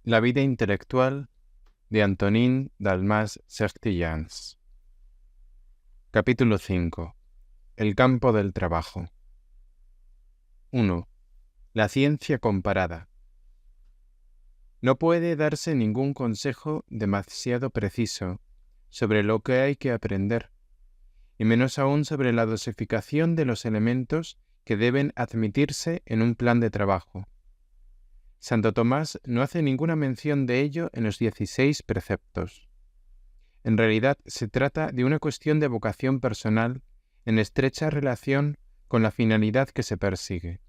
La vida intelectual de Antonín Dalmas-Sertillans. Capítulo 5. El campo del trabajo. 1. La ciencia comparada. No puede darse ningún consejo demasiado preciso sobre lo que hay que aprender, y menos aún sobre la dosificación de los elementos que deben admitirse en un plan de trabajo. Santo Tomás no hace ninguna mención de ello en los 16 preceptos. En realidad se trata de una cuestión de vocación personal en estrecha relación con la finalidad que se persigue.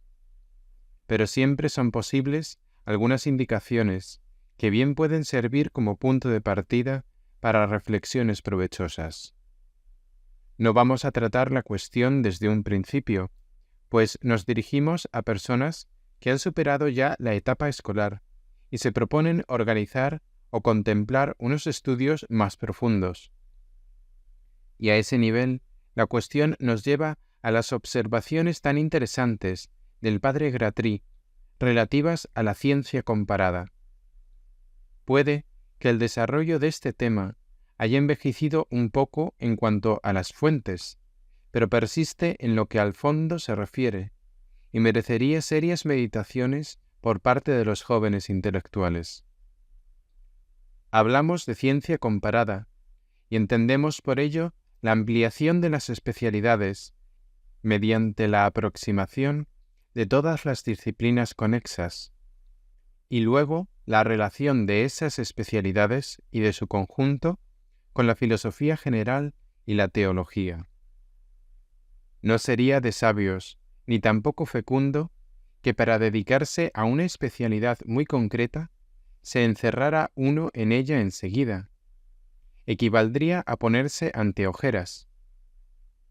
Pero siempre son posibles algunas indicaciones que bien pueden servir como punto de partida para reflexiones provechosas. No vamos a tratar la cuestión desde un principio, pues nos dirigimos a personas que han superado ya la etapa escolar y se proponen organizar o contemplar unos estudios más profundos. Y a ese nivel, la cuestión nos lleva a las observaciones tan interesantes del padre Gratry relativas a la ciencia comparada. Puede que el desarrollo de este tema haya envejecido un poco en cuanto a las fuentes, pero persiste en lo que al fondo se refiere, y merecería serias meditaciones por parte de los jóvenes intelectuales. Hablamos de ciencia comparada, y entendemos por ello la ampliación de las especialidades, mediante la aproximación de todas las disciplinas conexas, y luego la relación de esas especialidades y de su conjunto con la filosofía general y la teología. No sería de sabios, ni tampoco fecundo, que para dedicarse a una especialidad muy concreta, se encerrara uno en ella enseguida. Equivaldría a ponerse ante ojeras.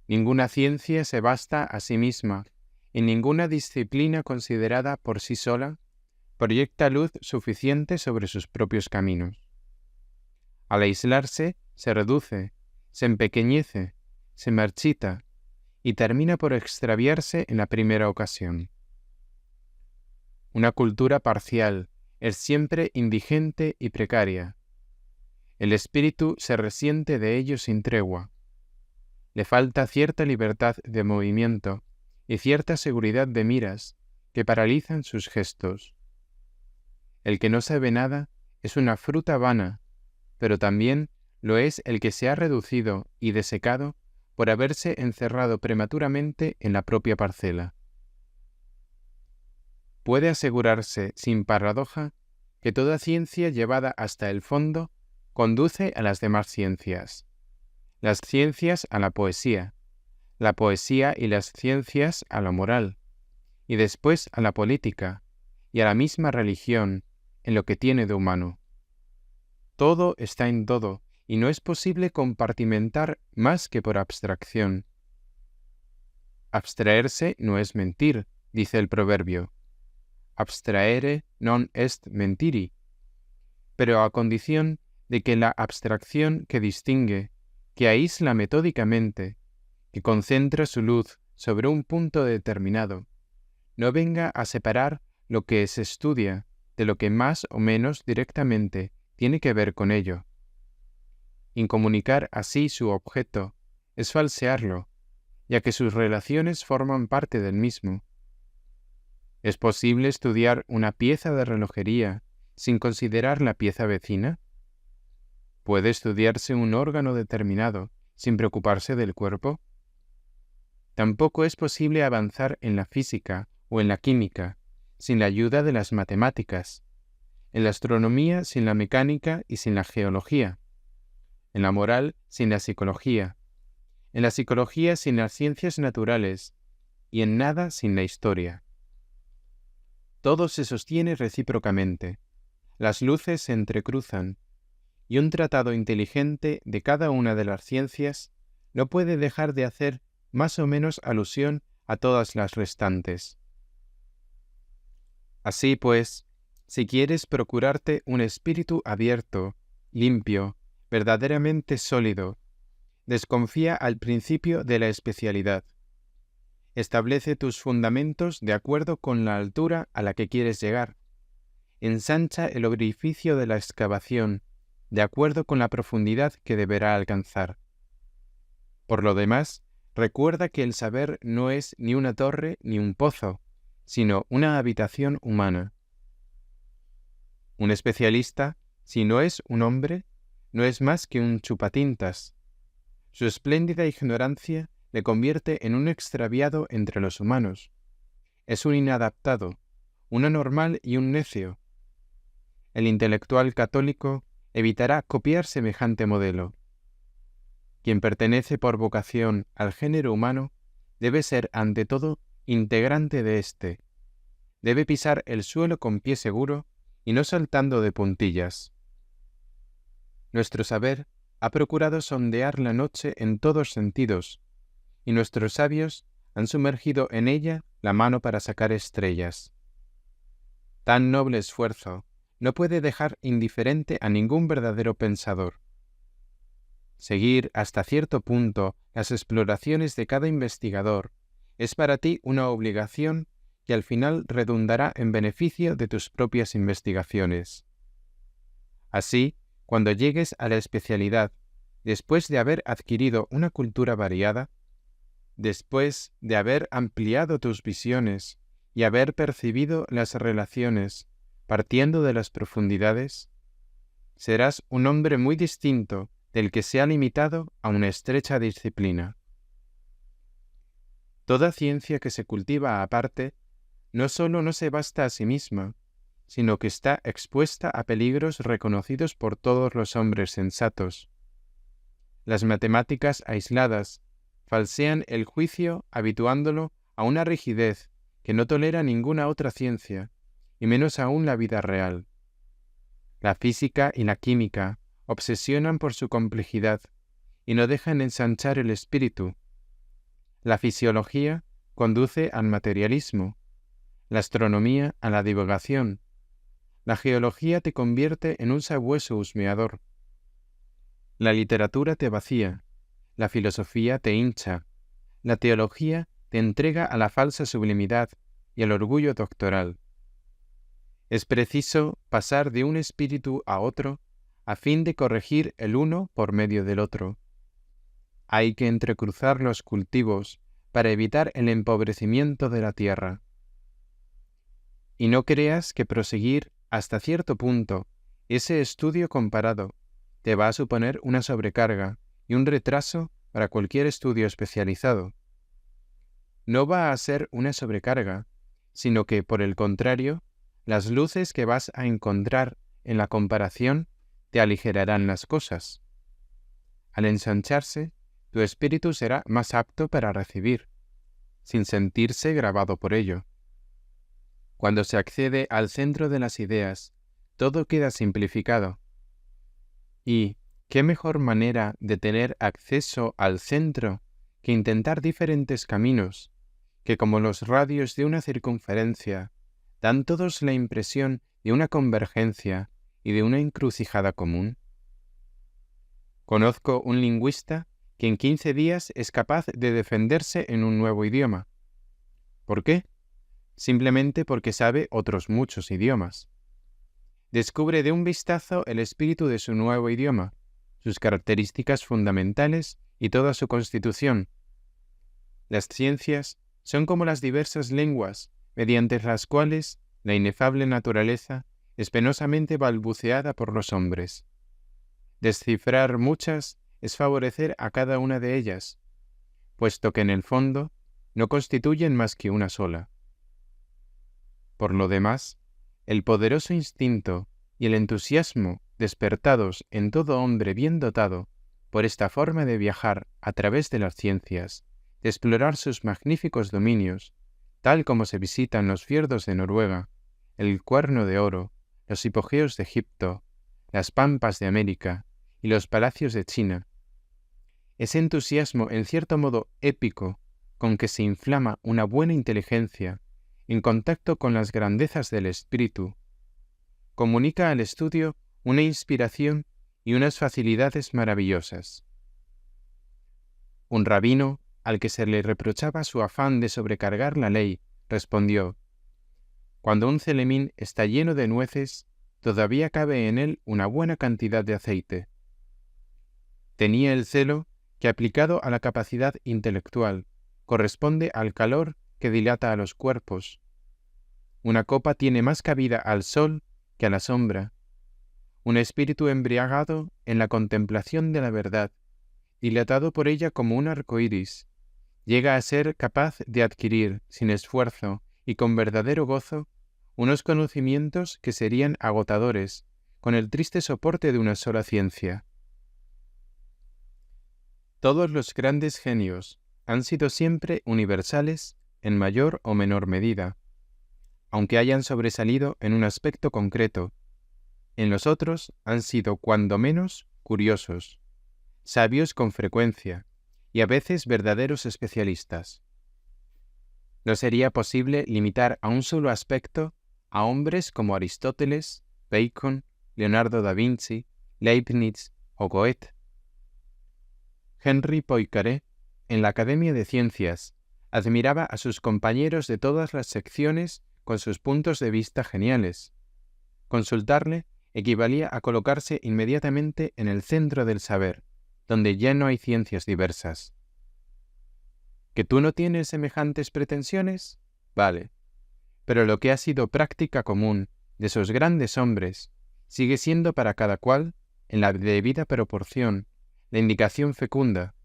Ninguna ciencia se basta a sí misma, y ninguna disciplina considerada por sí sola proyecta luz suficiente sobre sus propios caminos. Al aislarse, se reduce, se empequeñece, se marchita, y termina por extraviarse en la primera ocasión. Una cultura parcial es siempre indigente y precaria. El espíritu se resiente de ello sin tregua. Le falta cierta libertad de movimiento y cierta seguridad de miras que paralizan sus gestos. El que no sabe nada es una fruta vana, pero también lo es el que se ha reducido y desecado por haberse encerrado prematuramente en la propia parcela. Puede asegurarse sin paradoja que toda ciencia llevada hasta el fondo conduce a las demás ciencias, las ciencias a la poesía y las ciencias a la moral, y después a la política y a la misma religión en lo que tiene de humano. Todo está en todo, y no es posible compartimentar más que por abstracción. Abstraerse no es mentir, dice el proverbio. Abstraere non est mentiri, pero a condición de que la abstracción que distingue, que aísla metódicamente, que concentra su luz sobre un punto determinado, no venga a separar lo que se estudia de lo que más o menos directamente tiene que ver con ello. Incomunicar así su objeto es falsearlo, ya que sus relaciones forman parte del mismo. ¿Es posible estudiar una pieza de relojería sin considerar la pieza vecina? ¿Puede estudiarse un órgano determinado sin preocuparse del cuerpo? Tampoco es posible avanzar en la física o en la química sin la ayuda de las matemáticas, en la astronomía sin la mecánica y sin la geología, en la moral sin la psicología sin las ciencias naturales y en nada sin la historia. Todo se sostiene recíprocamente, las luces se entrecruzan, y un tratado inteligente de cada una de las ciencias no puede dejar de hacer más o menos alusión a todas las restantes. Así pues, si quieres procurarte un espíritu abierto, limpio, verdaderamente sólido, desconfía al principio de la especialidad. Establece tus fundamentos de acuerdo con la altura a la que quieres llegar, ensancha el orificio de la excavación, de acuerdo con la profundidad que deberá alcanzar. Por lo demás, recuerda que el saber no es ni una torre ni un pozo, sino una habitación humana. Un especialista, si no es un hombre, no es más que un chupatintas. Su espléndida ignorancia le convierte en un extraviado entre los humanos. Es un inadaptado, un anormal y un necio. El intelectual católico evitará copiar semejante modelo. Quien pertenece por vocación al género humano debe ser, ante todo, integrante de éste. Debe pisar el suelo con pie seguro y no saltando de puntillas. Nuestro saber ha procurado sondear la noche en todos sentidos, y nuestros sabios han sumergido en ella la mano para sacar estrellas. Tan noble esfuerzo no puede dejar indiferente a ningún verdadero pensador. Seguir hasta cierto punto las exploraciones de cada investigador es para ti una obligación que al final redundará en beneficio de tus propias investigaciones. Así, cuando llegues a la especialidad, después de haber adquirido una cultura variada, después de haber ampliado tus visiones y haber percibido las relaciones partiendo de las profundidades, serás un hombre muy distinto del que se ha limitado a una estrecha disciplina. Toda ciencia que se cultiva aparte no solo no se basta a sí misma, sino que está expuesta a peligros reconocidos por todos los hombres sensatos. Las matemáticas aisladas falsean el juicio habituándolo a una rigidez que no tolera ninguna otra ciencia, y menos aún la vida real. La física y la química obsesionan por su complejidad y no dejan ensanchar el espíritu. La fisiología conduce al materialismo, la astronomía a la divagación, la geología te convierte en un sabueso husmeador. La literatura te vacía, la filosofía te hincha, la teología te entrega a la falsa sublimidad y al orgullo doctoral. Es preciso pasar de un espíritu a otro a fin de corregir el uno por medio del otro. Hay que entrecruzar los cultivos para evitar el empobrecimiento de la tierra. Y no creas que proseguir hasta cierto punto ese estudio comparado te va a suponer una sobrecarga y un retraso para cualquier estudio especializado. No va a ser una sobrecarga, sino que, por el contrario, las luces que vas a encontrar en la comparación te aligerarán las cosas. Al ensancharse, tu espíritu será más apto para recibir, sin sentirse grabado por ello. Cuando se accede al centro de las ideas, todo queda simplificado. Y, ¿qué mejor manera de tener acceso al centro que intentar diferentes caminos, que como los radios de una circunferencia, dan todos la impresión de una convergencia y de una encrucijada común? Conozco un lingüista que en 15 días es capaz de defenderse en un nuevo idioma. ¿Por qué? Simplemente porque sabe otros muchos idiomas. Descubre de un vistazo el espíritu de su nuevo idioma, sus características fundamentales y toda su constitución. Las ciencias son como las diversas lenguas, mediante las cuales la inefable naturaleza es penosamente balbuceada por los hombres. Descifrar muchas es favorecer a cada una de ellas, puesto que en el fondo no constituyen más que una sola. Por lo demás, el poderoso instinto y el entusiasmo despertados en todo hombre bien dotado por esta forma de viajar a través de las ciencias, de explorar sus magníficos dominios, tal como se visitan los fiordos de Noruega, el Cuerno de Oro, los hipogeos de Egipto, las pampas de América y los palacios de China. Ese entusiasmo en cierto modo épico con que se inflama una buena inteligencia en contacto con las grandezas del espíritu, comunica al estudio una inspiración y unas facilidades maravillosas. Un rabino, al que se le reprochaba su afán de sobrecargar la ley, respondió: Cuando un celemín está lleno de nueces, todavía cabe en él una buena cantidad de aceite. Tenía el celo que, aplicado a la capacidad intelectual, corresponde al calor que dilata a los cuerpos. Una copa tiene más cabida al sol que a la sombra. Un espíritu embriagado en la contemplación de la verdad, dilatado por ella como un arco iris, llega a ser capaz de adquirir, sin esfuerzo y con verdadero gozo, unos conocimientos que serían agotadores con el triste soporte de una sola ciencia. Todos los grandes genios han sido siempre universales en mayor o menor medida, aunque hayan sobresalido en un aspecto concreto. En los otros han sido cuando menos curiosos, sabios con frecuencia y a veces verdaderos especialistas. No sería posible limitar a un solo aspecto a hombres como Aristóteles, Bacon, Leonardo da Vinci, Leibniz o Goethe. Henri Poincaré, en la Academia de Ciencias, admiraba a sus compañeros de todas las secciones con sus puntos de vista geniales. Consultarle equivalía a colocarse inmediatamente en el centro del saber, donde ya no hay ciencias diversas. ¿Que tú no tienes semejantes pretensiones? Vale. Pero lo que ha sido práctica común de esos grandes hombres sigue siendo para cada cual, en la debida proporción, la indicación fecunda.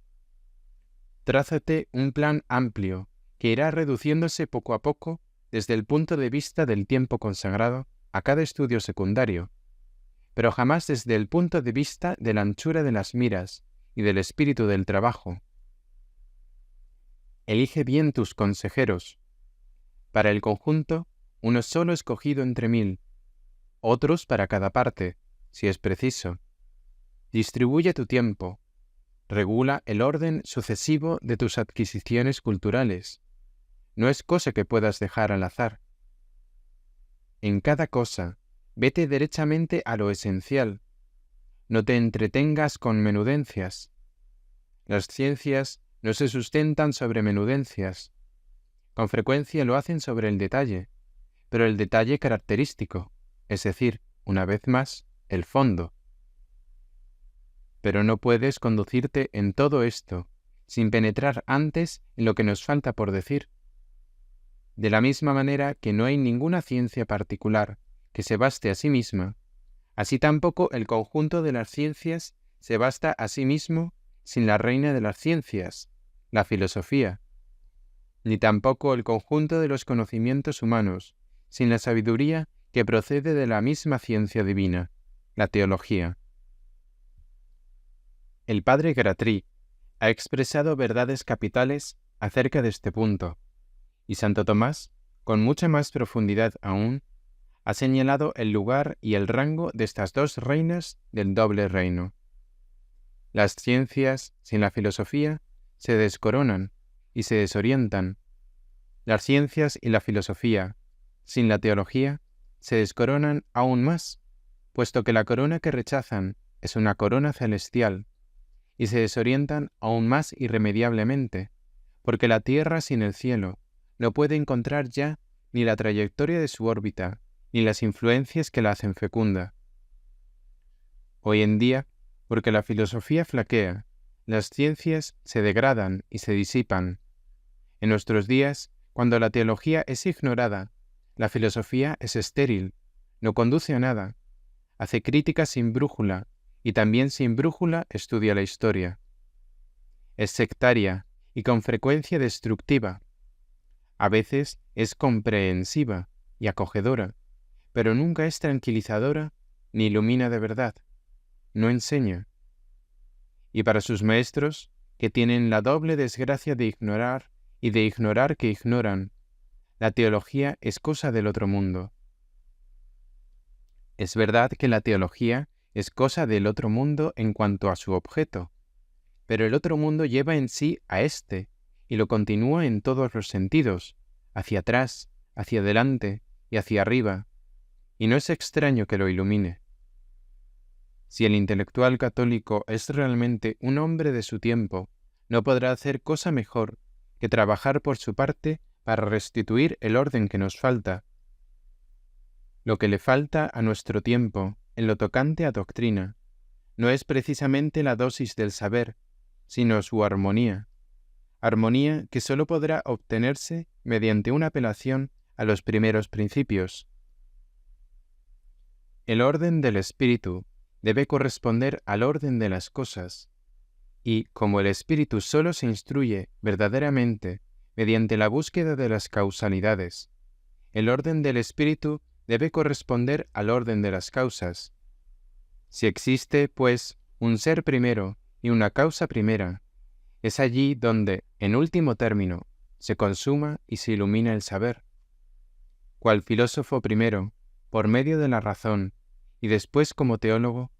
Trázate un plan amplio que irá reduciéndose poco a poco desde el punto de vista del tiempo consagrado a cada estudio secundario, pero jamás desde el punto de vista de la anchura de las miras y del espíritu del trabajo. Elige bien tus consejeros. Para el conjunto, uno solo escogido entre 1000, otros para cada parte, si es preciso. Distribuye tu tiempo. Regula el orden sucesivo de tus adquisiciones culturales. No es cosa que puedas dejar al azar. En cada cosa, vete derechamente a lo esencial. No te entretengas con menudencias. Las ciencias no se sustentan sobre menudencias. Con frecuencia lo hacen sobre el detalle, pero el detalle característico, es decir, una vez más, el fondo. Pero no puedes conducirte en todo esto sin penetrar antes en lo que nos falta por decir. De la misma manera que no hay ninguna ciencia particular que se baste a sí misma, así tampoco el conjunto de las ciencias se basta a sí mismo sin la reina de las ciencias, la filosofía, ni tampoco el conjunto de los conocimientos humanos sin la sabiduría que procede de la misma ciencia divina, la teología. El padre Gratry ha expresado verdades capitales acerca de este punto, y Santo Tomás, con mucha más profundidad aún, ha señalado el lugar y el rango de estas dos reinas del doble reino. Las ciencias, sin la filosofía, se descoronan y se desorientan. Las ciencias y la filosofía, sin la teología, se descoronan aún más, puesto que la corona que rechazan es una corona celestial, y se desorientan aún más irremediablemente, porque la Tierra sin el cielo no puede encontrar ya ni la trayectoria de su órbita, ni las influencias que la hacen fecunda. Hoy en día, porque la filosofía flaquea, las ciencias se degradan y se disipan. En nuestros días, cuando la teología es ignorada, la filosofía es estéril, no conduce a nada, hace crítica sin brújula, y también sin brújula estudia la historia. Es sectaria y con frecuencia destructiva. A veces es comprensiva y acogedora, pero nunca es tranquilizadora ni ilumina de verdad. No enseña. Y para sus maestros, que tienen la doble desgracia de ignorar y de ignorar que ignoran, la teología es cosa del otro mundo. Es verdad que la teología es cosa del otro mundo en cuanto a su objeto, pero el otro mundo lleva en sí a éste y lo continúa en todos los sentidos, hacia atrás, hacia adelante y hacia arriba, y no es extraño que lo ilumine. Si el intelectual católico es realmente un hombre de su tiempo, no podrá hacer cosa mejor que trabajar por su parte para restituir el orden que nos falta, Lo que le falta a nuestro tiempo en lo tocante a doctrina no es precisamente la dosis del saber, sino su armonía que sólo podrá obtenerse mediante una apelación a los primeros principios. El orden del espíritu debe corresponder al orden de las cosas, y como el espíritu sólo se instruye verdaderamente mediante la búsqueda de las causalidades, el orden del espíritu debe corresponder al orden de las causas. Si existe, pues, un ser primero y una causa primera, es allí donde, en último término, se consuma y se ilumina el saber. Cual filósofo primero, por medio de la razón, y después como teólogo,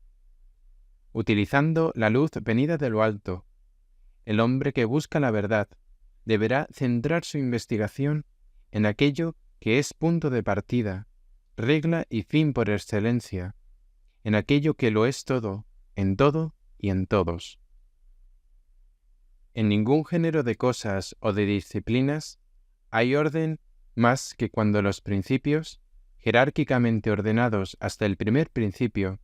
utilizando la luz venida de lo alto, el hombre que busca la verdad deberá centrar su investigación en aquello que es punto de partida, regla y fin por excelencia, en aquello que lo es todo y en todos. En ningún género de cosas o de disciplinas hay orden más que cuando los principios, jerárquicamente ordenados hasta el primer principio,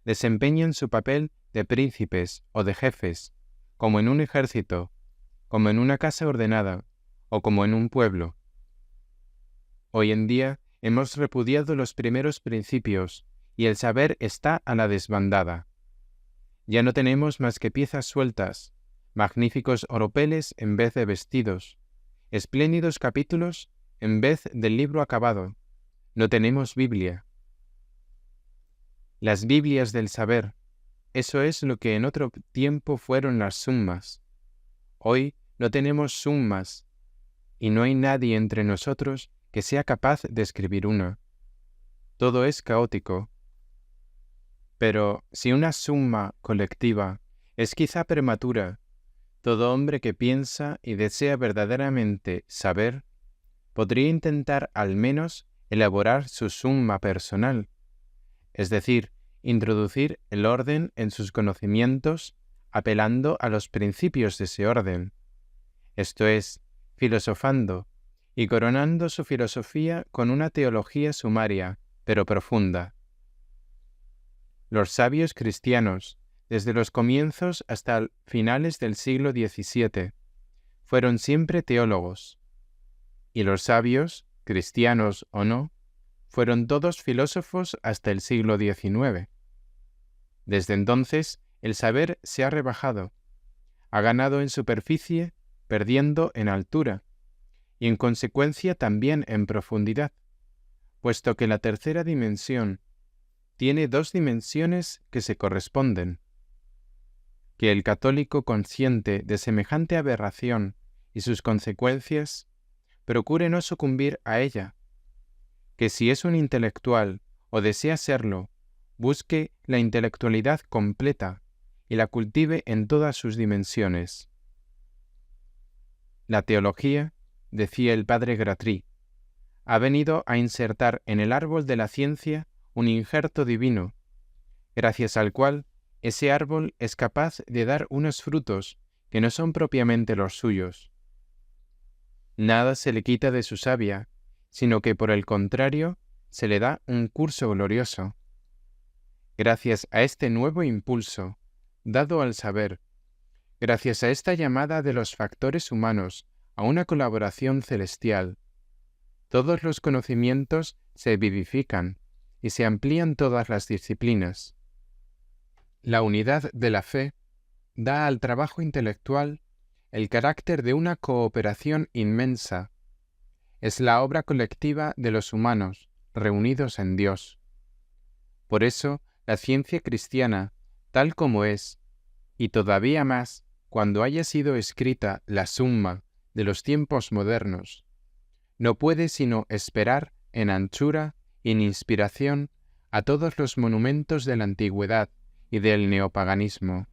desempeñan su papel de príncipes o de jefes, como en un ejército, como en una casa ordenada o como en un pueblo. Hoy en día hemos repudiado los primeros principios y el saber está a la desbandada. Ya no tenemos más que piezas sueltas, magníficos oropeles en vez de vestidos, espléndidos capítulos en vez del libro acabado. No tenemos Biblia. Las Biblias del saber, eso es lo que en otro tiempo fueron las summas. Hoy no tenemos summas, y no hay nadie entre nosotros que sea capaz de escribir una. Todo es caótico. Pero si una summa colectiva es quizá prematura, todo hombre que piensa y desea verdaderamente saber, podría intentar al menos elaborar su summa personal, es decir, introducir el orden en sus conocimientos apelando a los principios de ese orden, esto es, filosofando y coronando su filosofía con una teología sumaria, pero profunda. Los sabios cristianos, desde los comienzos hasta finales del siglo XVII, fueron siempre teólogos, y los sabios, cristianos o no, fueron todos filósofos hasta el siglo XIX. Desde entonces, el saber se ha rebajado, ha ganado en superficie, perdiendo en altura, y en consecuencia también en profundidad, puesto que la tercera dimensión tiene dos dimensiones que se corresponden. Que el católico consciente de semejante aberración y sus consecuencias procure no sucumbir a ella, que si es un intelectual o desea serlo, busque la intelectualidad completa y la cultive en todas sus dimensiones. La teología, decía el padre Gratry, ha venido a insertar en el árbol de la ciencia un injerto divino, gracias al cual ese árbol es capaz de dar unos frutos que no son propiamente los suyos. Nada se le quita de su savia, sino que por el contrario se le da un curso glorioso. Gracias a este nuevo impulso, dado al saber, gracias a esta llamada de los factores humanos a una colaboración celestial, todos los conocimientos se vivifican y se amplían todas las disciplinas. La unidad de la fe da al trabajo intelectual el carácter de una cooperación inmensa. Es la obra colectiva de los humanos reunidos en Dios. Por eso, la ciencia cristiana, tal como es, y todavía más cuando haya sido escrita la summa de los tiempos modernos, no puede sino esperar en anchura y en inspiración a todos los monumentos de la antigüedad y del neopaganismo.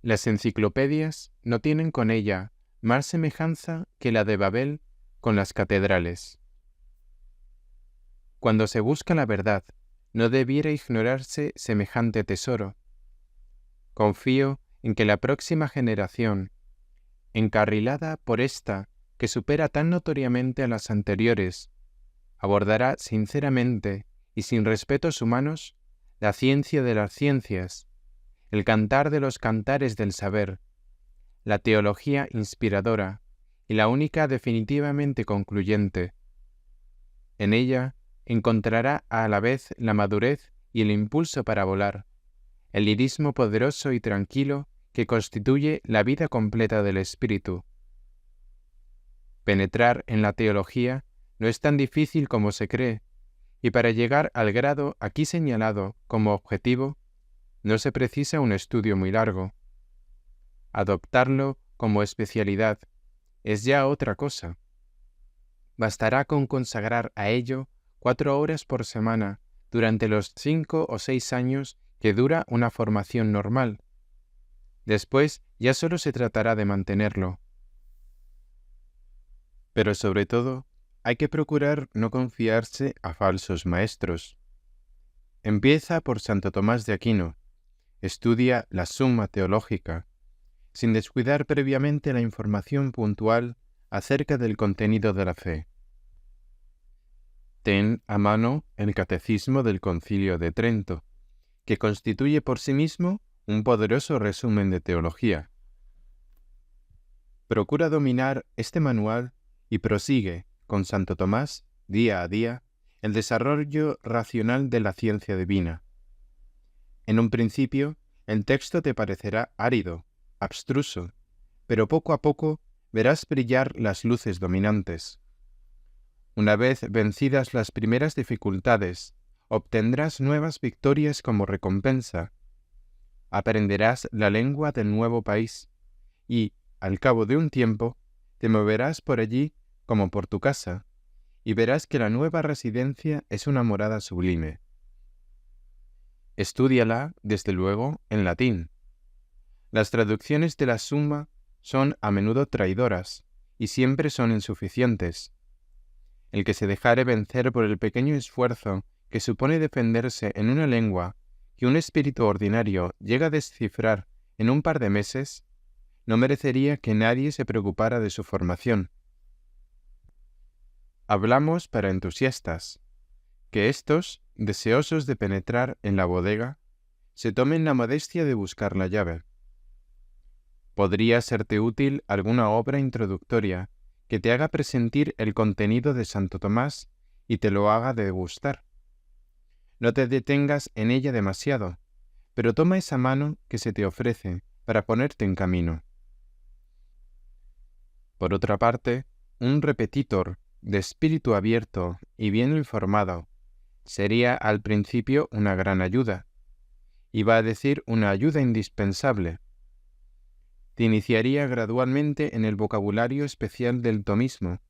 Las enciclopedias no tienen con ella más semejanza que la de Babel con las catedrales. Cuando se busca la verdad, no debiera ignorarse semejante tesoro. Confío en que la próxima generación, encarrilada por esta que supera tan notoriamente a las anteriores, abordará sinceramente y sin respetos humanos la ciencia de las ciencias, el cantar de los cantares del saber, la teología inspiradora y la única definitivamente concluyente. En ella encontrará a la vez la madurez y el impulso para volar, el lirismo poderoso y tranquilo que constituye la vida completa del espíritu. Penetrar en la teología no es tan difícil como se cree, y para llegar al grado aquí señalado como objetivo, no se precisa un estudio muy largo. Adoptarlo como especialidad es ya otra cosa. Bastará con consagrar a ello 4 horas por semana durante los 5 o 6 años que dura una formación normal. Después ya solo se tratará de mantenerlo. Pero sobre todo, hay que procurar no confiarse a falsos maestros. Empieza por Santo Tomás de Aquino. Estudia la Summa Teológica, sin descuidar previamente la información puntual acerca del contenido de la fe. Ten a mano el Catecismo del Concilio de Trento, que constituye por sí mismo un poderoso resumen de teología. Procura dominar este manual y prosigue, con Santo Tomás, día a día, el desarrollo racional de la ciencia divina. En un principio, el texto te parecerá árido, abstruso, pero poco a poco verás brillar las luces dominantes. Una vez vencidas las primeras dificultades, obtendrás nuevas victorias como recompensa. Aprenderás la lengua del nuevo país y, al cabo de un tiempo, te moverás por allí como por tu casa, y verás que la nueva residencia es una morada sublime. Estúdiala, desde luego, en latín. Las traducciones de la Summa son a menudo traidoras, y siempre son insuficientes. El que se dejare vencer por el pequeño esfuerzo que supone defenderse en una lengua que un espíritu ordinario llega a descifrar en un par de meses, no merecería que nadie se preocupara de su formación. Hablamos para entusiastas, que éstos, deseosos de penetrar en la bodega, se tomen la modestia de buscar la llave. Podría serte útil alguna obra introductoria que te haga presentir el contenido de Santo Tomás y te lo haga degustar. No te detengas en ella demasiado, pero toma esa mano que se te ofrece para ponerte en camino. Por otra parte, un repetitor de espíritu abierto y bien informado sería al principio una gran ayuda, iba a decir una ayuda indispensable. Te iniciaría gradualmente en el vocabulario especial del tomismo,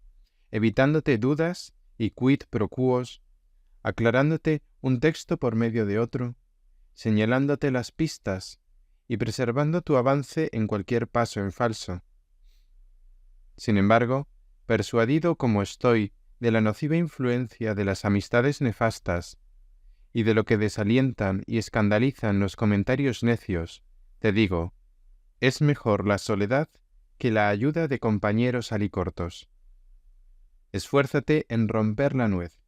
evitándote dudas y quid pro quos, aclarándote un texto por medio de otro, señalándote las pistas y preservando tu avance en cualquier paso en falso. Sin embargo, persuadido como estoy de la nociva influencia de las amistades nefastas y de lo que desalientan y escandalizan los comentarios necios, te digo, es mejor la soledad que la ayuda de compañeros alicortos. Esfuérzate en romper la nuez.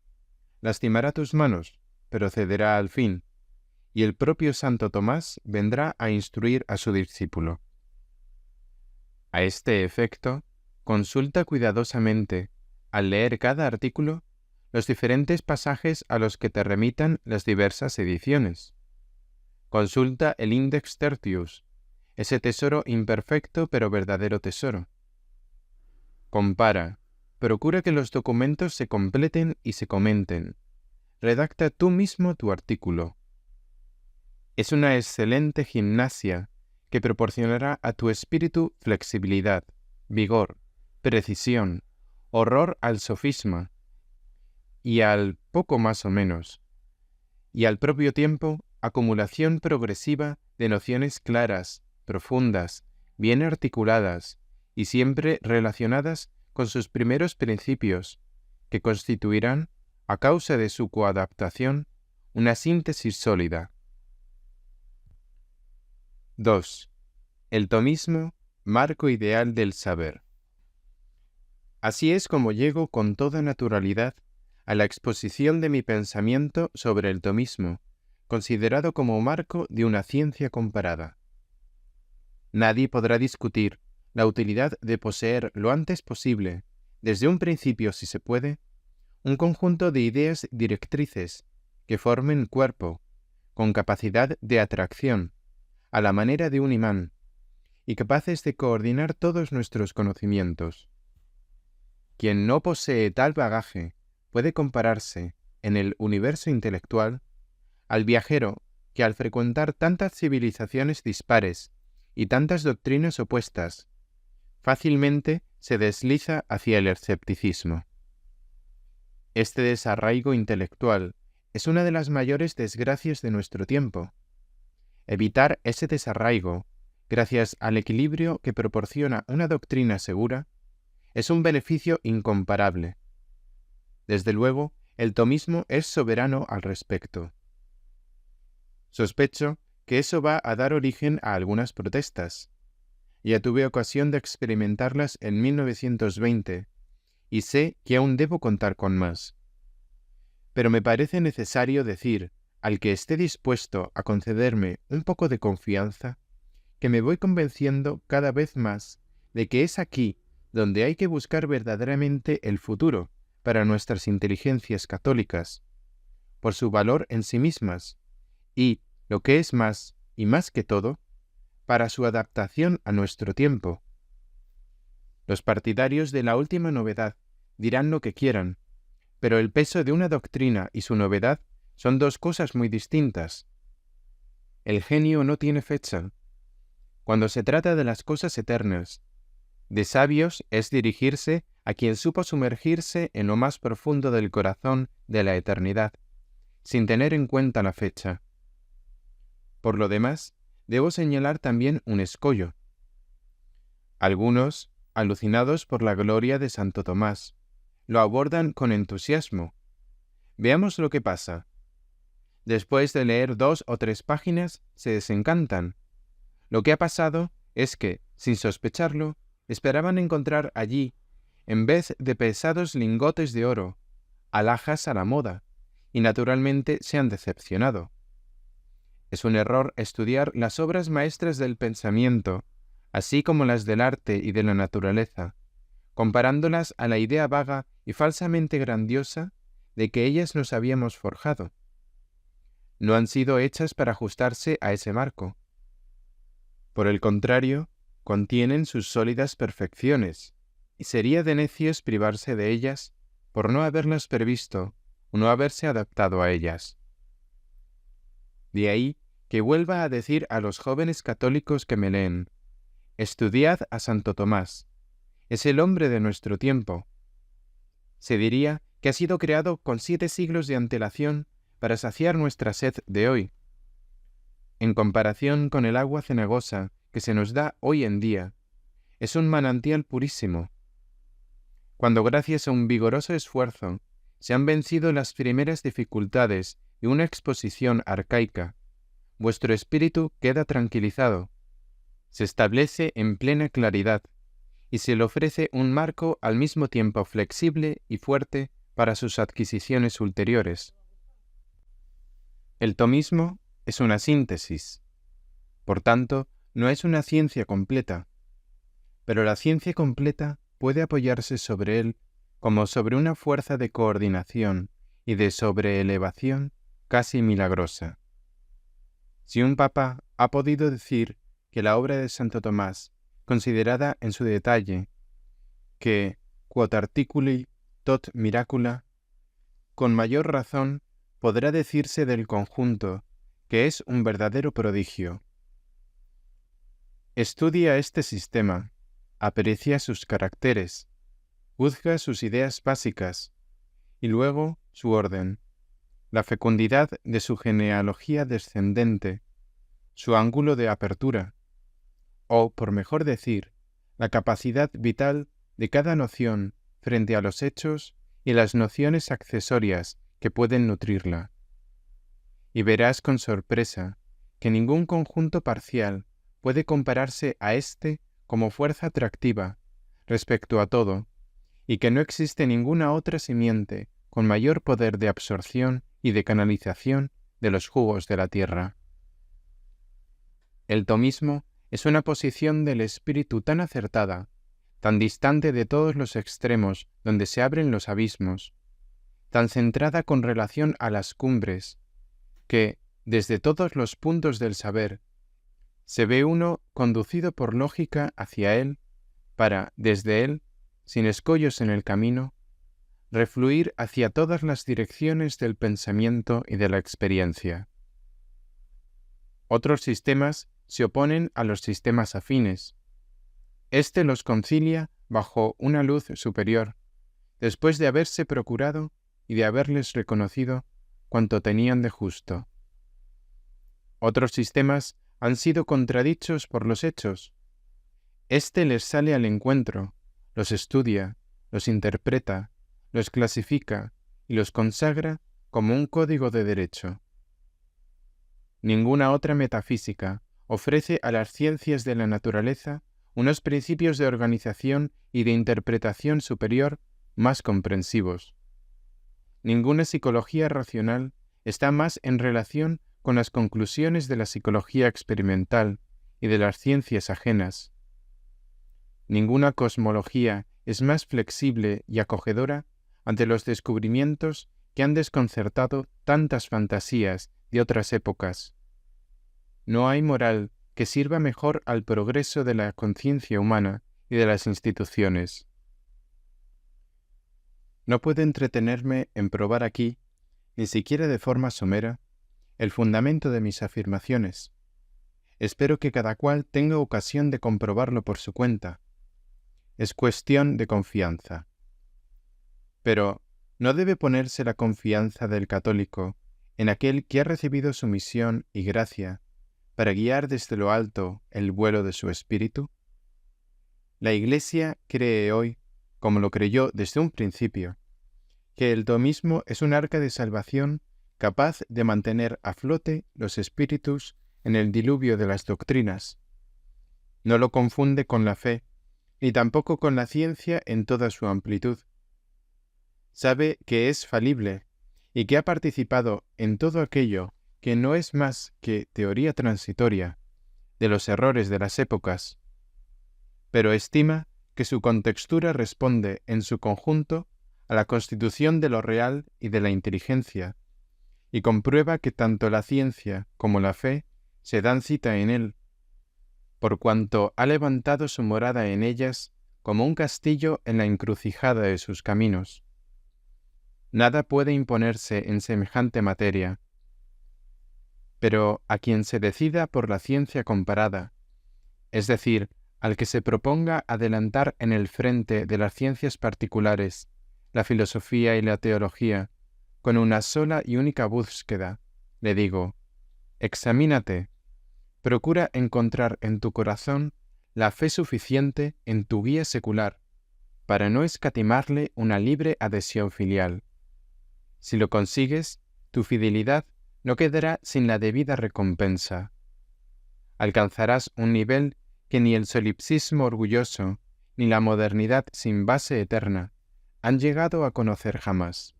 Lastimará tus manos, pero cederá al fin, y el propio Santo Tomás vendrá a instruir a su discípulo. A este efecto, consulta cuidadosamente, al leer cada artículo, los diferentes pasajes a los que te remitan las diversas ediciones. Consulta el Index Tertius, ese tesoro imperfecto pero verdadero tesoro. Compara, procura que los documentos se completen y se comenten. Redacta tú mismo tu artículo. Es una excelente gimnasia que proporcionará a tu espíritu flexibilidad, vigor, precisión, horror al sofisma y al poco más o menos, y al propio tiempo acumulación progresiva de nociones claras, profundas, bien articuladas y siempre relacionadas con sus primeros principios, que constituirán, a causa de su coadaptación, una síntesis sólida. 2. El tomismo, marco ideal del saber. Así es como llego con toda naturalidad a la exposición de mi pensamiento sobre el tomismo, considerado como marco de una ciencia comparada. Nadie podrá discutir la utilidad de poseer lo antes posible, desde un principio si se puede, un conjunto de ideas directrices que formen cuerpo, con capacidad de atracción, a la manera de un imán, y capaces de coordinar todos nuestros conocimientos. Quien no posee tal bagaje puede compararse, en el universo intelectual, al viajero que al frecuentar tantas civilizaciones dispares y tantas doctrinas opuestas, fácilmente se desliza hacia el escepticismo. Este desarraigo intelectual es una de las mayores desgracias de nuestro tiempo. Evitar ese desarraigo, gracias al equilibrio que proporciona una doctrina segura, es un beneficio incomparable. Desde luego, el tomismo es soberano al respecto. Sospecho que eso va a dar origen a algunas protestas. Ya tuve ocasión de experimentarlas en 1920 y sé que aún debo contar con más. Pero me parece necesario decir al que esté dispuesto a concederme un poco de confianza, que me voy convenciendo cada vez más de que es aquí donde hay que buscar verdaderamente el futuro para nuestras inteligencias católicas, por su valor en sí mismas, y, lo que es más, y más que todo, para su adaptación a nuestro tiempo. Los partidarios de la última novedad dirán lo que quieran, pero el peso de una doctrina y su novedad son dos cosas muy distintas. El genio no tiene fecha. Cuando se trata de las cosas eternas, de sabios es dirigirse a quien supo sumergirse en lo más profundo del corazón de la eternidad, sin tener en cuenta la fecha. Por lo demás, debo señalar también un escollo. Algunos, alucinados por la gloria de Santo Tomás, lo abordan con entusiasmo. Veamos lo que pasa. Después de leer 2 o 3 páginas, se desencantan. Lo que ha pasado es que, sin sospecharlo, esperaban encontrar allí, en vez de pesados lingotes de oro, alhajas a la moda, y naturalmente se han decepcionado. Es un error estudiar las obras maestras del pensamiento, así como las del arte y de la naturaleza, comparándolas a la idea vaga y falsamente grandiosa de que ellas nos habíamos forjado. No han sido hechas para ajustarse a ese marco. Por el contrario, contienen sus sólidas perfecciones, y sería de necios privarse de ellas por no haberlas previsto o no haberse adaptado a ellas. De ahí que vuelva a decir a los jóvenes católicos que me leen: estudiad a Santo Tomás, es el hombre de nuestro tiempo. Se diría que ha sido creado con 7 siglos de antelación para saciar nuestra sed de hoy. En comparación con el agua cenagosa que se nos da hoy en día, es un manantial purísimo. Cuando gracias a un vigoroso esfuerzo se han vencido las primeras dificultades de una exposición arcaica, vuestro espíritu queda tranquilizado, se establece en plena claridad y se le ofrece un marco al mismo tiempo flexible y fuerte para sus adquisiciones ulteriores. El tomismo es una síntesis, por tanto, no es una ciencia completa, pero la ciencia completa puede apoyarse sobre él como sobre una fuerza de coordinación y de sobreelevación casi milagrosa. Si un papa ha podido decir que la obra de Santo Tomás, considerada en su detalle, que quod articuli tot miracula, con mayor razón podrá decirse del conjunto que es un verdadero prodigio. Estudia este sistema, aprecia sus caracteres, juzga sus ideas básicas, y luego su orden, la fecundidad de su genealogía descendente, su ángulo de apertura, o, por mejor decir, la capacidad vital de cada noción frente a los hechos y las nociones accesorias que pueden nutrirla. Y verás con sorpresa que ningún conjunto parcial puede compararse a éste como fuerza atractiva respecto a todo, y que no existe ninguna otra simiente con mayor poder de absorción y de canalización de los jugos de la tierra. El tomismo es una posición del espíritu tan acertada, tan distante de todos los extremos donde se abren los abismos, tan centrada con relación a las cumbres, que, desde todos los puntos del saber, se ve uno conducido por lógica hacia él, para, desde él, sin escollos en el camino, refluir hacia todas las direcciones del pensamiento y de la experiencia. Otros sistemas se oponen a los sistemas afines. Este los concilia bajo una luz superior, después de haberse procurado y de haberles reconocido cuanto tenían de justo. Otros sistemas han sido contradichos por los hechos. Este les sale al encuentro, los estudia, los interpreta, los clasifica y los consagra como un código de derecho. Ninguna otra metafísica ofrece a las ciencias de la naturaleza unos principios de organización y de interpretación superior más comprensivos. Ninguna psicología racional está más en relación con las conclusiones de la psicología experimental y de las ciencias ajenas. Ninguna cosmología es más flexible y acogedora ante los descubrimientos que han desconcertado tantas fantasías de otras épocas. No hay moral que sirva mejor al progreso de la conciencia humana y de las instituciones. No puedo entretenerme en probar aquí, ni siquiera de forma somera, el fundamento de mis afirmaciones. Espero que cada cual tenga ocasión de comprobarlo por su cuenta. Es cuestión de confianza. Pero no debe ponerse la confianza del católico en aquel que ha recibido su misión y gracia para guiar desde lo alto el vuelo de su espíritu. La Iglesia cree hoy, como lo creyó desde un principio, que el tomismo es un arca de salvación capaz de mantener a flote los espíritus en el diluvio de las doctrinas. No lo confunde con la fe, ni tampoco con la ciencia en toda su amplitud. Sabe que es falible y que ha participado en todo aquello que no es más que teoría transitoria de los errores de las épocas, pero estima que su contextura responde en su conjunto a la constitución de lo real y de la inteligencia, y comprueba que tanto la ciencia como la fe se dan cita en él, por cuanto ha levantado su morada en ellas como un castillo en la encrucijada de sus caminos. Nada puede imponerse en semejante materia, pero a quien se decida por la ciencia comparada, es decir, al que se proponga adelantar en el frente de las ciencias particulares, la filosofía y la teología, con una sola y única búsqueda, le digo, examínate, procura encontrar en tu corazón la fe suficiente en tu guía secular, para no escatimarle una libre adhesión filial. Si lo consigues, tu fidelidad no quedará sin la debida recompensa. Alcanzarás un nivel que ni el solipsismo orgulloso, ni la modernidad sin base eterna han llegado a conocer jamás.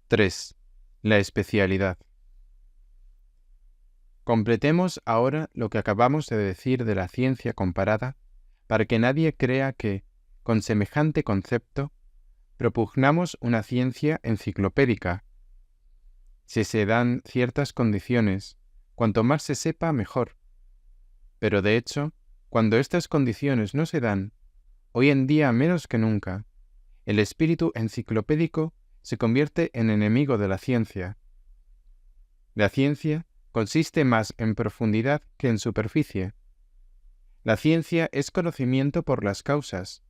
3. La especialidad. Completemos ahora lo que acabamos de decir de la ciencia comparada, para que nadie crea que, con semejante concepto, propugnamos una ciencia enciclopédica. Si se dan ciertas condiciones, cuanto más se sepa, mejor. Pero de hecho, cuando estas condiciones no se dan, hoy en día menos que nunca, el espíritu enciclopédico se convierte en enemigo de la ciencia. La ciencia consiste más en profundidad que en superficie. La ciencia es conocimiento por las causas,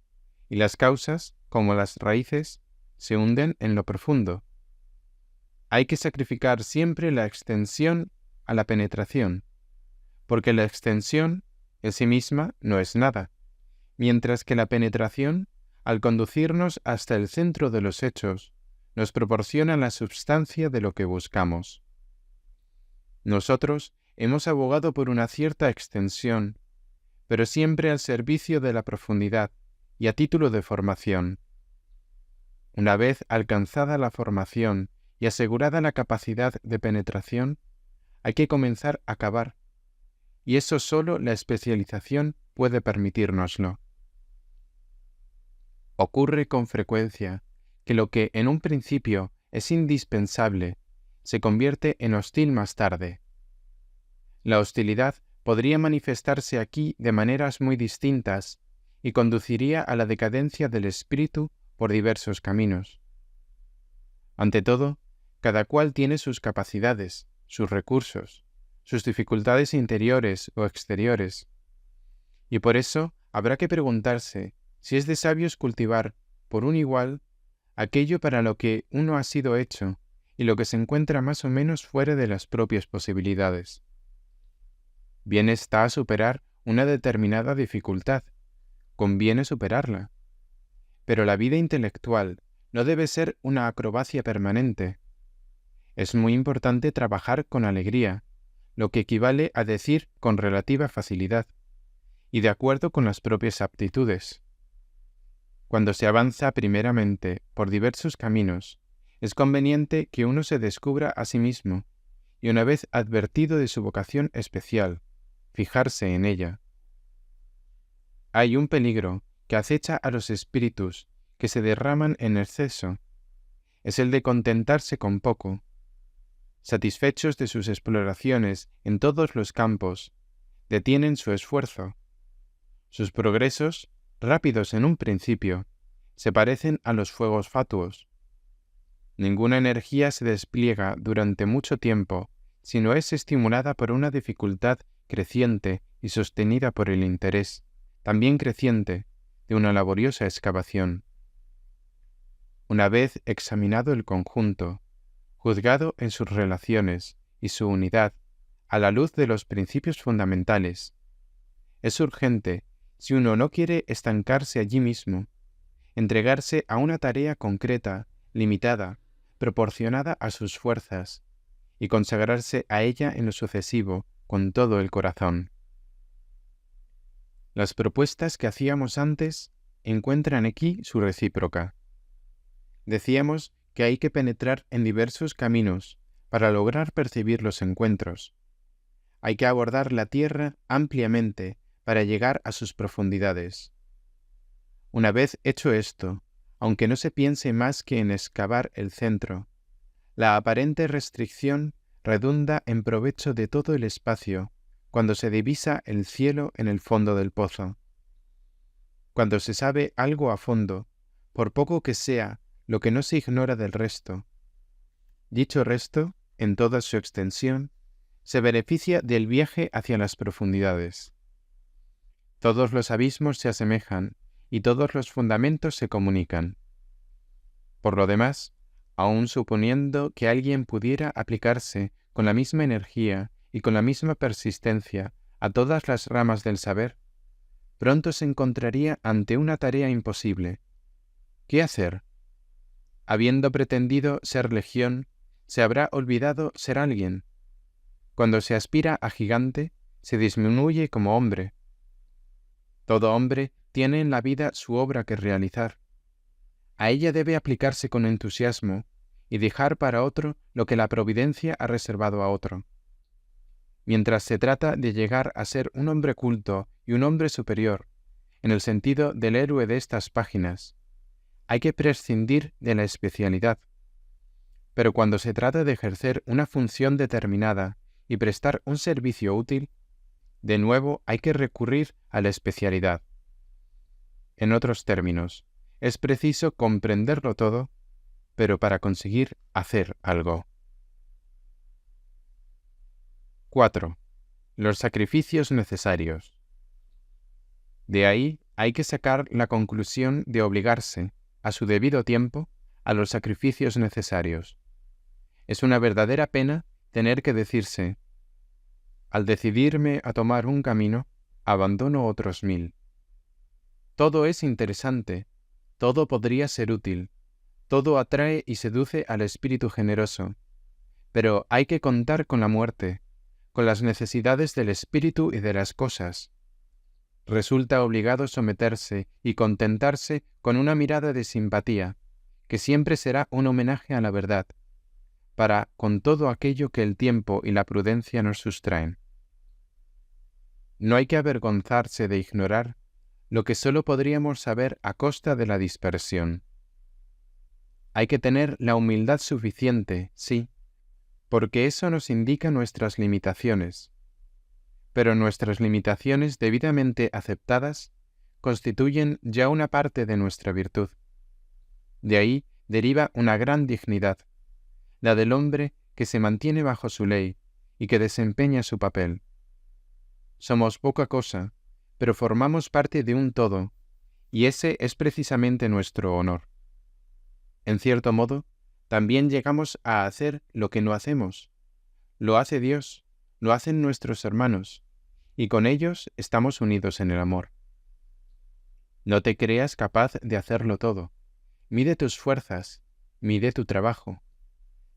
y las causas, como las raíces, se hunden en lo profundo. Hay que sacrificar siempre la extensión a la penetración, porque la extensión en sí misma no es nada, mientras que la penetración, al conducirnos hasta el centro de los hechos, nos proporciona la substancia de lo que buscamos. Nosotros hemos abogado por una cierta extensión, pero siempre al servicio de la profundidad y a título de formación. Una vez alcanzada la formación y asegurada la capacidad de penetración, hay que comenzar a cavar, y eso solo la especialización puede permitírnoslo. Ocurre con frecuencia que lo que en un principio es indispensable se convierte en hostil más tarde. La hostilidad podría manifestarse aquí de maneras muy distintas y conduciría a la decadencia del espíritu por diversos caminos. Ante todo, cada cual tiene sus capacidades, sus recursos, sus dificultades interiores o exteriores, y por eso habrá que preguntarse si es de sabios cultivar, por un igual, aquello para lo que uno ha sido hecho y lo que se encuentra más o menos fuera de las propias posibilidades. Bien está superar una determinada dificultad, conviene superarla, pero la vida intelectual no debe ser una acrobacia permanente. Es muy importante trabajar con alegría, lo que equivale a decir con relativa facilidad, y de acuerdo con las propias aptitudes. Cuando se avanza primeramente por diversos caminos, es conveniente que uno se descubra a sí mismo, y una vez advertido de su vocación especial, fijarse en ella. Hay un peligro que acecha a los espíritus que se derraman en exceso. Es el de contentarse con poco. Satisfechos de sus exploraciones en todos los campos, detienen su esfuerzo. Sus progresos, rápidos en un principio, se parecen a los fuegos fatuos. Ninguna energía se despliega durante mucho tiempo si no es estimulada por una dificultad creciente y sostenida por el interés, también creciente, de una laboriosa excavación. Una vez examinado el conjunto, juzgado en sus relaciones y su unidad a la luz de los principios fundamentales, es urgente, si uno no quiere estancarse allí mismo, entregarse a una tarea concreta, limitada, proporcionada a sus fuerzas, y consagrarse a ella en lo sucesivo con todo el corazón. Las propuestas que hacíamos antes encuentran aquí su recíproca. Decíamos que hay que penetrar en diversos caminos para lograr percibir los encuentros. Hay que abordar la tierra ampliamente para llegar a sus profundidades. Una vez hecho esto, aunque no se piense más que en excavar el centro, la aparente restricción redunda en provecho de todo el espacio cuando se divisa el cielo en el fondo del pozo. Cuando se sabe algo a fondo, por poco que sea lo que no se ignora del resto, dicho resto, en toda su extensión, se beneficia del viaje hacia las profundidades. Todos los abismos se asemejan y todos los fundamentos se comunican. Por lo demás, aun suponiendo que alguien pudiera aplicarse con la misma energía y con la misma persistencia a todas las ramas del saber, pronto se encontraría ante una tarea imposible. ¿Qué hacer? Habiendo pretendido ser legión, se habrá olvidado ser alguien. Cuando se aspira a gigante, se disminuye como hombre. Todo hombre tiene en la vida su obra que realizar. A ella debe aplicarse con entusiasmo y dejar para otro lo que la providencia ha reservado a otro. Mientras se trata de llegar a ser un hombre culto y un hombre superior, en el sentido del héroe de estas páginas, hay que prescindir de la especialidad. Pero cuando se trata de ejercer una función determinada y prestar un servicio útil, de nuevo hay que recurrir a la especialidad. En otros términos, es preciso comprenderlo todo, pero para conseguir hacer algo. 4. Los sacrificios necesarios. De ahí hay que sacar la conclusión de obligarse, a su debido tiempo, a los sacrificios necesarios. Es una verdadera pena tener que decirse: al decidirme a tomar un camino, abandono otros 1000. Todo es interesante, todo podría ser útil, todo atrae y seduce al espíritu generoso, pero hay que contar con la muerte, con las necesidades del espíritu y de las cosas. Resulta obligado someterse y contentarse con una mirada de simpatía, que siempre será un homenaje a la verdad, para con todo aquello que el tiempo y la prudencia nos sustraen. No hay que avergonzarse de ignorar lo que sólo podríamos saber a costa de la dispersión. Hay que tener la humildad suficiente, sí, porque eso nos indica nuestras limitaciones, pero nuestras limitaciones debidamente aceptadas constituyen ya una parte de nuestra virtud. De ahí deriva una gran dignidad, la del hombre que se mantiene bajo su ley y que desempeña su papel. Somos poca cosa, pero formamos parte de un todo, y ese es precisamente nuestro honor. En cierto modo, también llegamos a hacer lo que no hacemos. Lo hace Dios, lo hacen nuestros hermanos, y con ellos estamos unidos en el amor. No te creas capaz de hacerlo todo. Mide tus fuerzas, mide tu trabajo.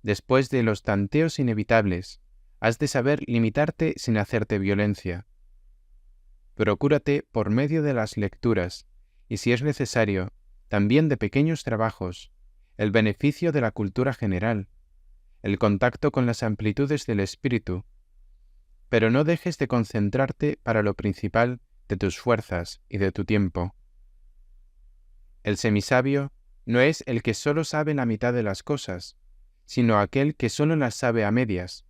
Después de los tanteos inevitables, has de saber limitarte sin hacerte violencia. Procúrate por medio de las lecturas, y si es necesario, también de pequeños trabajos, el beneficio de la cultura general, el contacto con las amplitudes del espíritu, pero no dejes de concentrarte para lo principal de tus fuerzas y de tu tiempo. El semisabio no es el que solo sabe la mitad de las cosas, sino aquel que solo las sabe a medias.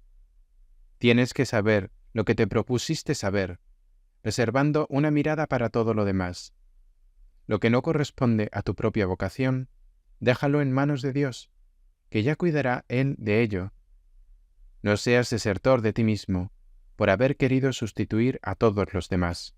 Tienes que saber lo que te propusiste saber, reservando una mirada para todo lo demás. Lo que no corresponde a tu propia vocación, déjalo en manos de Dios, que ya cuidará Él de ello. No seas desertor de ti mismo, por haber querido sustituir a todos los demás.